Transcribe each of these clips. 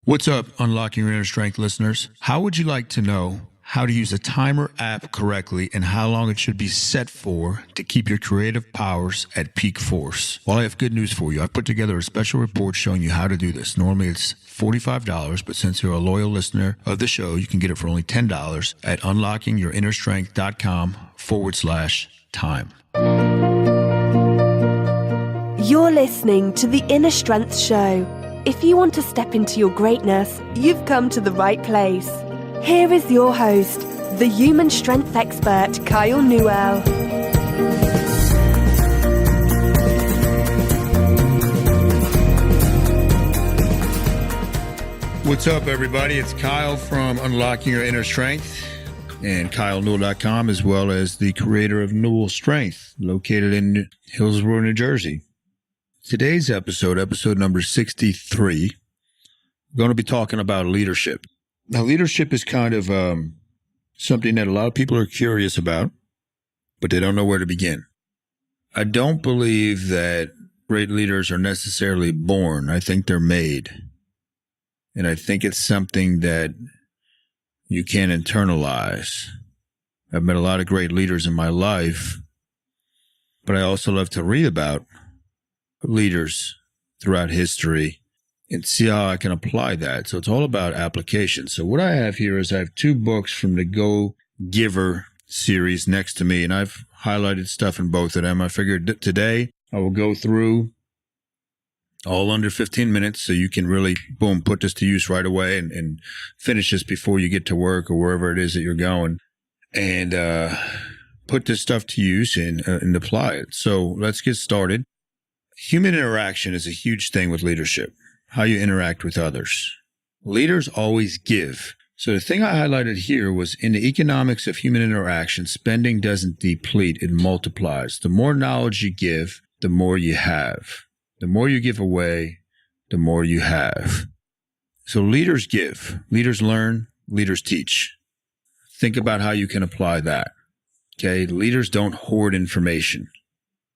What's up, Unlocking Your Inner Strength listeners? How would you like to know how to use a timer app correctly and how long it should be set for to keep your creative powers at peak force? Well, I have good news for you. I've put together a special report showing you how to do this. Normally it's $45, but since you're a loyal listener of the show, you can get it for only $10 at unlockingyourinnerstrength.com/time. You're listening to The Inner Strength Show. If you want to step into your greatness, you've come to the right place. Here is your host, the human strength expert, Kyle Newell. What's up, everybody? It's Kyle from Unlocking Your Inner Strength and KyleNewell.com, as well as the creator of Newell Strength, located in Hillsborough, New Jersey. Today's episode number 63, we're going to be talking about leadership. Now, leadership is kind of something that a lot of people are curious about, but they don't know where to begin. I don't believe that great leaders are necessarily born. I think they're made. And I think it's something that you can internalize. I've met a lot of great leaders in my life, but I also love to read about leaders throughout history and see how I can apply that. So it's all about application. So what I have here is I have two books from the Go Giver series next to me, and I've highlighted stuff in both of them. I figured that today I will go through all under 15 minutes so you can really, boom, put this to use right away and finish this before you get to work or wherever it is that you're going, and put this stuff to use and apply it. So let's get started. Human interaction is a huge thing with leadership, how you interact with others. Leaders always give. So the thing I highlighted here was in the economics of human interaction, spending doesn't deplete, it multiplies. The more knowledge you give, the more you have. The more you give away, the more you have. So leaders give, leaders learn, leaders teach. Think about how you can apply that. Okay, leaders don't hoard information.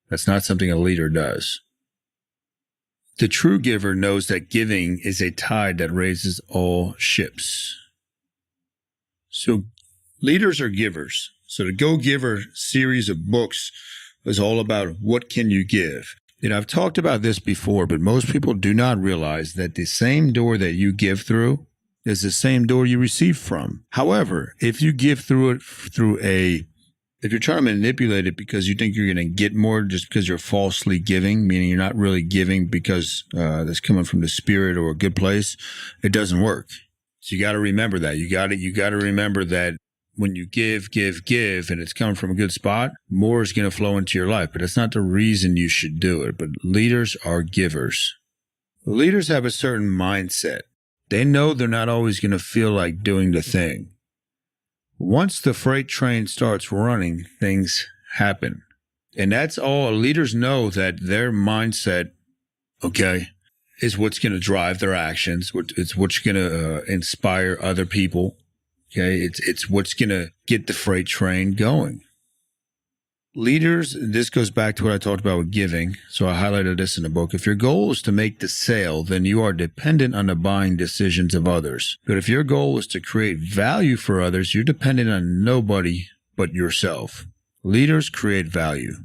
That's not something a leader does. The true giver knows that giving is a tide that raises all ships. So leaders are givers. So the Go Giver series of books is all about what can you give. You know, I've talked about this before, but most people do not realize that the same door that you give through is the same door you receive from. However, if you give through it if you're trying to manipulate it because you think you're going to get more just because you're falsely giving, meaning you're not really giving because that's coming from the spirit or a good place, it doesn't work. So you got to remember that. You got to remember that when you give, and it's coming from a good spot, more is going to flow into your life. But that's not the reason you should do it. But leaders are givers. Leaders have a certain mindset. They know they're not always going to feel like doing the thing. Once the freight train starts running, things happen. And that's all. Leaders know that their mindset, okay, is what's going to drive their actions. It's what's going to inspire other people. Okay, it's what's going to get the freight train going. Leaders, this goes back to what I talked about with giving. So I highlighted this in the book. If your goal is to make the sale, then you are dependent on the buying decisions of others. But if your goal is to create value for others, you're dependent on nobody but yourself. Leaders create value.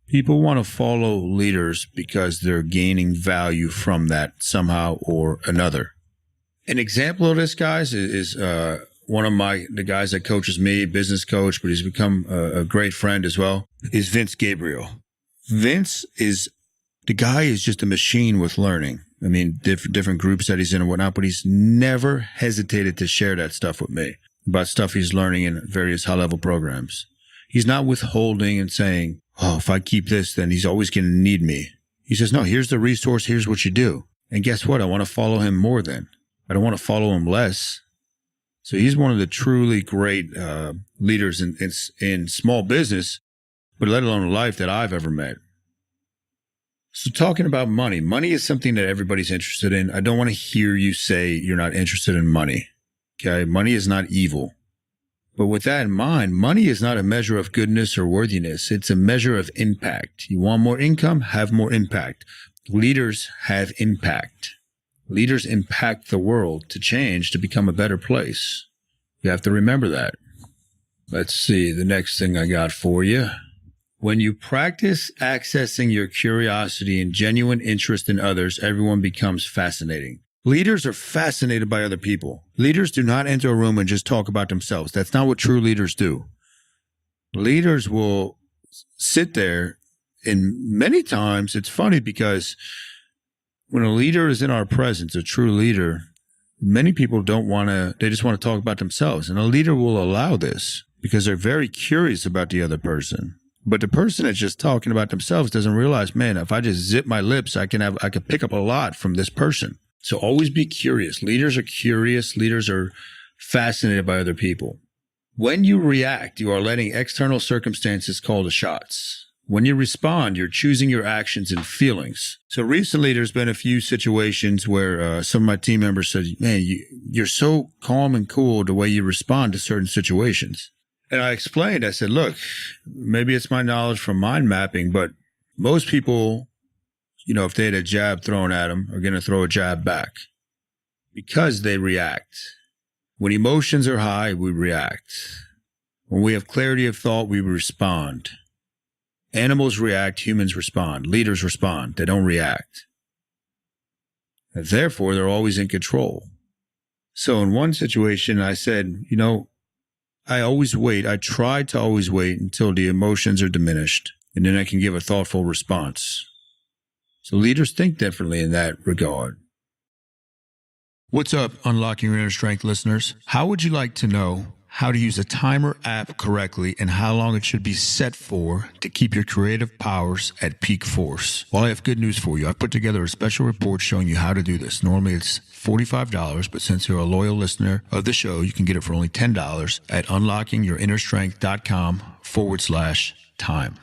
People want to follow leaders because they're gaining value from that somehow or another. An example of this, guys, is one of the guys that coaches me, business coach, but he's become a great friend as well, is Vince Gabriel. Vince is just a machine with learning. I mean, different groups that he's in and whatnot, but he's never hesitated to share that stuff with me about stuff he's learning in various high-level programs. He's not withholding and saying, oh, if I keep this, then he's always going to need me. He says, no, here's the resource, here's what you do. And guess what? I want to follow him more then. I don't want to follow him less. So he's one of the truly great leaders in small business, but let alone life that I've ever met. So talking about money. Money is something that everybody's interested in. I don't want to hear you say you're not interested in money. Okay? Money is not evil. But with that in mind, money is not a measure of goodness or worthiness. It's a measure of impact. You want more income? Have more impact. Leaders have impact. Leaders impact the world to change, to become a better place. You have to remember that. Let's see, the next thing I got for you. When you practice accessing your curiosity and genuine interest in others, everyone becomes fascinating. Leaders are fascinated by other people. Leaders do not enter a room and just talk about themselves. That's not what true leaders do. Leaders will sit there, and many times it's funny because when a leader is in our presence, a true leader, many people they just want to talk about themselves. And a leader will allow this because they're very curious about the other person. But the person that's just talking about themselves doesn't realize, man, if I just zip my lips, I could pick up a lot from this person. So always be curious. Leaders are curious. Leaders are fascinated by other people. When you react, you are letting external circumstances call the shots. When you respond, you're choosing your actions and feelings. So recently, there's been a few situations where some of my team members said, man, you're so calm and cool the way you respond to certain situations. And I explained, I said, look, maybe it's my knowledge from mind mapping, but most people, if they had a jab thrown at them, are going to throw a jab back because they react. When emotions are high, we react. When we have clarity of thought, we respond. Animals react, humans respond. Leaders respond. They don't react. And therefore, they're always in control. So in one situation, I said, I always wait. I try to always wait until the emotions are diminished, and then I can give a thoughtful response. So leaders think differently in that regard. What's up, Unlocking Your Inner Strength listeners? How would you like to know how to use a timer app correctly and how long it should be set for to keep your creative powers at peak force? Well, I have good news for you. I've put together a special report showing you how to do this. Normally it's $45, but since you're a loyal listener of the show, you can get it for only $10 at unlockingyourinnerstrength.com/time.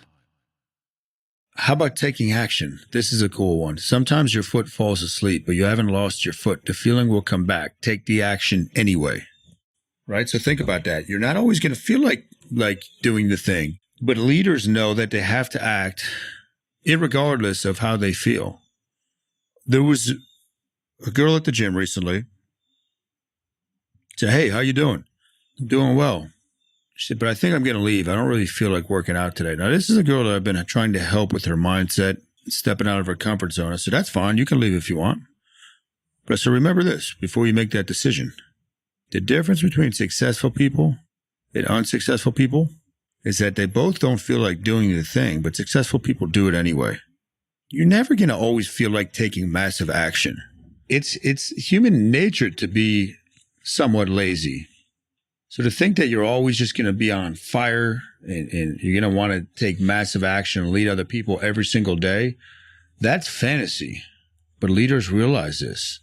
How about taking action? This is a cool one. Sometimes your foot falls asleep, but you haven't lost your foot. The feeling will come back. Take the action anyway. Right? So think about that. You're not always going to feel like doing the thing, but leaders know that they have to act irregardless of how they feel. There was a girl at the gym recently. Said, hey, how you doing? I'm doing well. She said, but I think I'm going to leave. I don't really feel like working out today. Now, this is a girl that I've been trying to help with her mindset, stepping out of her comfort zone. I said, that's fine. You can leave if you want. But I said, remember this before you make that decision. The difference between successful people and unsuccessful people is that they both don't feel like doing the thing, but successful people do it anyway. You're never going to always feel like taking massive action. It's human nature to be somewhat lazy. So to think that you're always just going to be on fire and you're going to want to take massive action and lead other people every single day, that's fantasy. But leaders realize this.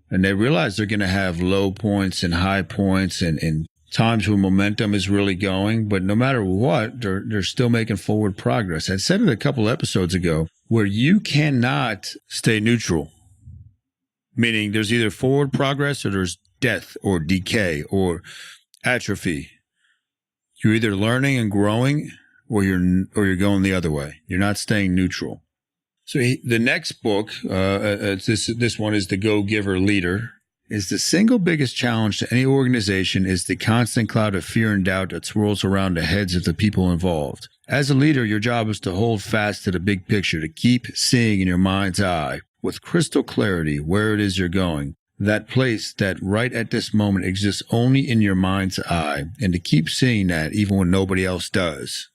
And they realize they're going to have low points and high points and times when momentum is really going. But no matter what, they're still making forward progress. I said it a couple episodes ago where you cannot stay neutral, meaning there's either forward progress or there's death or decay or atrophy. You're either learning and growing or you're going the other way. You're not staying neutral. So the next book, this one is The Go-Giver Leader, is the single biggest challenge to any organization is the constant cloud of fear and doubt that swirls around the heads of the people involved. As a leader, your job is to hold fast to the big picture, to keep seeing in your mind's eye with crystal clarity where it is you're going. That place that right at this moment exists only in your mind's eye, and to keep seeing that even when nobody else does.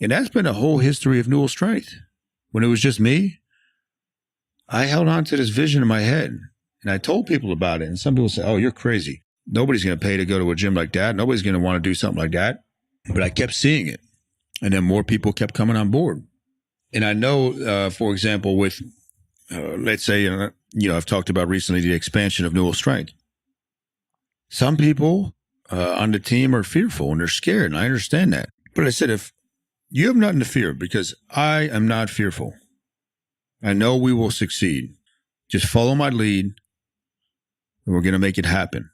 And that's been a whole history of Newell Strength. When it was just me, I held on to this vision in my head, and I told people about it. And some people say, oh, you're crazy. Nobody's going to pay to go to a gym like that. Nobody's going to want to do something like that. But I kept seeing it, and then more people kept coming on board. And I know, for example, with, let's say, I've talked about recently the expansion of Newell Strength. Some people on the team are fearful and they're scared, and I understand that. But I said, if you have nothing to fear, because I am not fearful. I know we will succeed. Just follow my lead, and we're going to make it happen.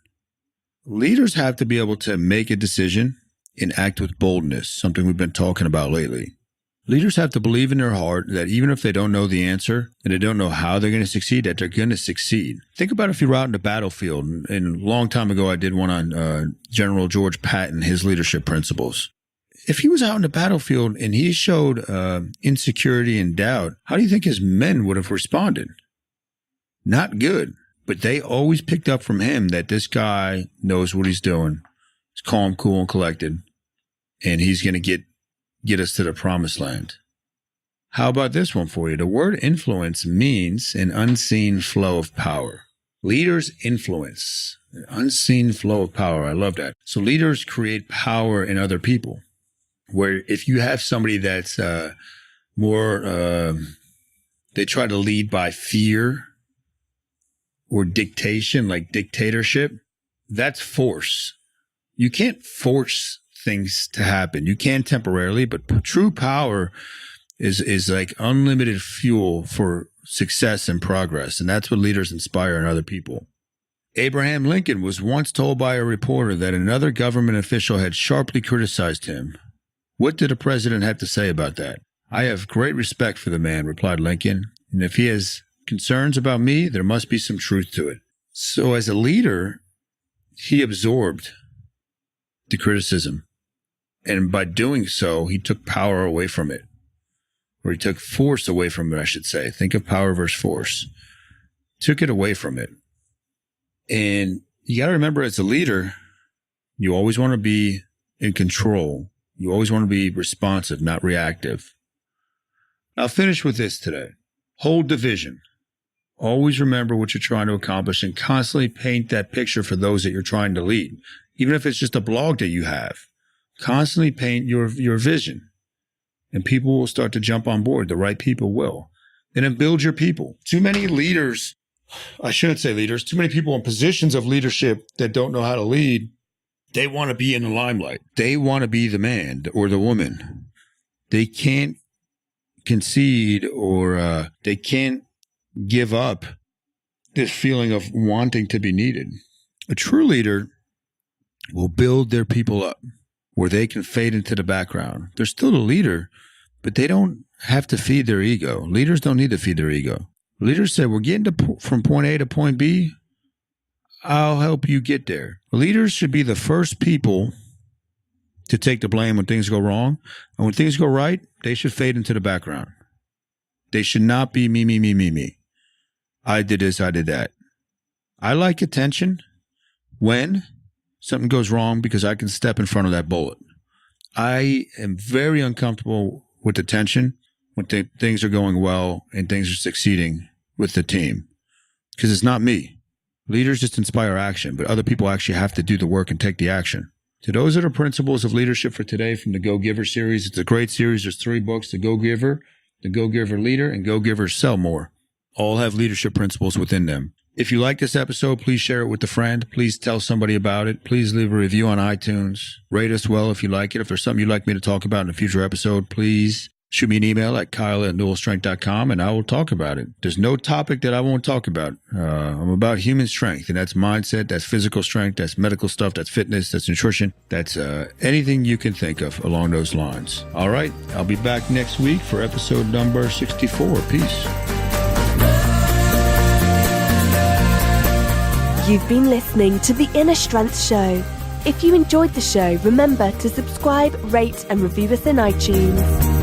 Leaders have to be able to make a decision and act with boldness, something we've been talking about lately. Leaders have to believe in their heart that even if they don't know the answer and they don't know how they're going to succeed, that they're going to succeed. Think about if you're out in the battlefield. And a long time ago, I did one on General George Patton, his leadership principles. If he was out in the battlefield and he showed insecurity and doubt, how do you think his men would have responded? Not good. But they always picked up from him that this guy knows what he's doing. He's calm, cool, and collected. And he's going to get us to the promised land. How about this one for you? The word influence means an unseen flow of power. Leaders influence, an unseen flow of power. I love that. So leaders create power in other people. Where if you have somebody that's more, they try to lead by fear or dictation, like dictatorship, that's force. You can't force things to happen. You can temporarily, but true power is like unlimited fuel for success and progress. And that's what leaders inspire in other people. Abraham Lincoln was once told by a reporter that another government official had sharply criticized him. What did the president have to say about that? I have great respect for the man, replied Lincoln. And if he has concerns about me, there must be some truth to it. So as a leader, he absorbed the criticism. And by doing so, he took power away from it. Or he took force away from it, I should say. Think of power versus force. Took it away from it. And you got to remember, as a leader, you always want to be in control. You always want to be responsive, not reactive. I'll finish with this today. Hold the vision. Always remember what you're trying to accomplish and constantly paint that picture for those that you're trying to lead. Even if it's just a blog that you have, constantly paint your vision. And people will start to jump on board. The right people will. And then build your people. Too many leaders, I shouldn't say leaders, too many people in positions of leadership that don't know how to lead. They want to be in the limelight. They want to be the man or the woman. They can't concede or they can't give up this feeling of wanting to be needed. A true leader will build their people up where they can fade into the background. They're still the leader, but they don't have to feed their ego. Leaders don't need to feed their ego. Leaders say, we're getting from point A to point B. I'll help you get there. Leaders should be the first people to take the blame when things go wrong. And when things go right, they should fade into the background. They should not be me. I did this, I did that. I like attention when something goes wrong because I can step in front of that bullet. I am very uncomfortable with attention when things are going well and things are succeeding with the team because it's not me. Leaders just inspire action, but other people actually have to do the work and take the action. So those are the principles of leadership for today from the Go Giver series. It's a great series. There's 3 books, The Go Giver, The Go Giver Leader, and Go Giver Sell More. All have leadership principles within them. If you like this episode, please share it with a friend. Please tell somebody about it. Please leave a review on iTunes. Rate us well if you like it. If there's something you'd like me to talk about in a future episode, please shoot me an email at kyle@newellstrength.com and I will talk about it. There's no topic that I won't talk about. I'm about human strength, and that's mindset, that's physical strength, that's medical stuff, that's fitness, that's nutrition, that's anything you can think of along those lines. All right, I'll be back next week for episode number 64. Peace. You've been listening to The Inner Strength Show. If you enjoyed the show, remember to subscribe, rate, and review us in iTunes.